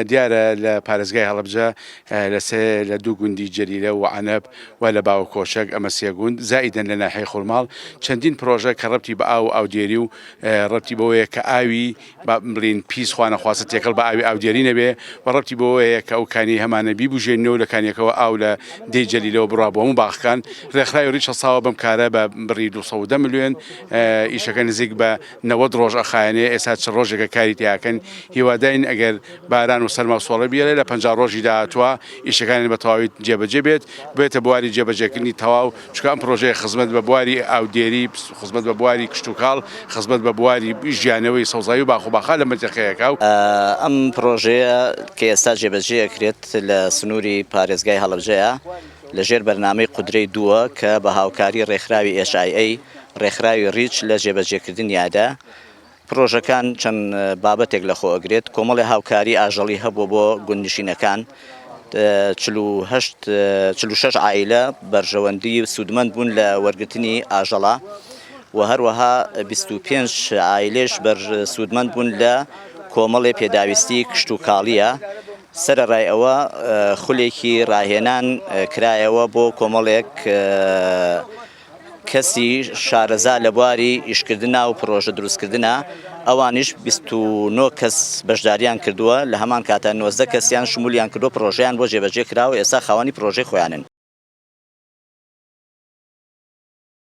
دیارە لە پارێزگای هەڵەبجە لە دوو گوندی جەلیلە و عەنەب و لە باوکۆشک ئەمە سێ گوند زائیدەن لە ناحیەی خورماڵ چەندین پرۆژە کە ڕەبتی بە ئاودێری و ڕەبتی بەوەیە کە ئاوی بڵین پیس خوا نەخواستە تێکەڵ بە ئاوی ئاودێری نەبێ و ڕەبتی بەوەیە کە ئەو کانی هەمانە بیبوژێنەوە لە کانیەکەوە ئاو لە دەی جەلیلەوە بڕوا بۆ هەموو باخەکان ڕێکخراوی ڕیچ هەساوە بەم کارە بە بڕی 210 ملیۆن ئیشەکە نزیک بە 90 ڕۆژ ئەخایەنێ ئێستا چ ڕۆژێکە کاری تیاکەن هیواداین ئەگەر باران و سەرما سۆڵە بیێرە لە 50 ڕۆژی داهاتوە ئیشەکانی بە تەواوی جێبەجێ بێتە بواری جێبەجێکردنی تەواو چونکە ئەم پرۆژەیە خزمەت بە بواری ئاودێری خزمەت بە بواری کشتتوکاڵ خزمەت بە بواری ژیانەوەی سەوزایی و باخۆباخا لە مەنتیقەیەکە و ئەم پرۆژەیە کە ئێستا جێبەجێکرێت لە سنووری پارێزگای هەڵەبجەیە لەژێر بەرنامەی قودرەی دووە کە بە هاوکاری ڕێکخراوی HIA ڕێکخراوی ریچ لە جێبەجێکردنیادا پرۆژەکان چەند بابەتێک لەخۆ ئەگرێت کۆمەڵی هاوکاری ئاژەڵی هەبوو بۆ گوندنشینەکان 46 عائلە بەرژەوەندی سوودمەند بوون لە وەرگرتنی ئاژەڵە و هەروەها 25 عائلێش سوودمەند بوون لە کۆمەڵی پێداویستی کشتتوکاڵیە سەرەڕای ئەوە خولێکی ڕاهێنان کرایەوە بۆ کۆمەڵێک کەسی شارەزا لە بواری ئیشکردنا و پرۆژە دروستکردنە ئەوانیش 29 کەس بەشداریان کردووە لە هەمان کاتە 19 کەسیان شمولیان کردو پرۆژەیان بۆ جێبەجێ کراوە ئێستا خاوەنی پرۆژەی خۆیانن.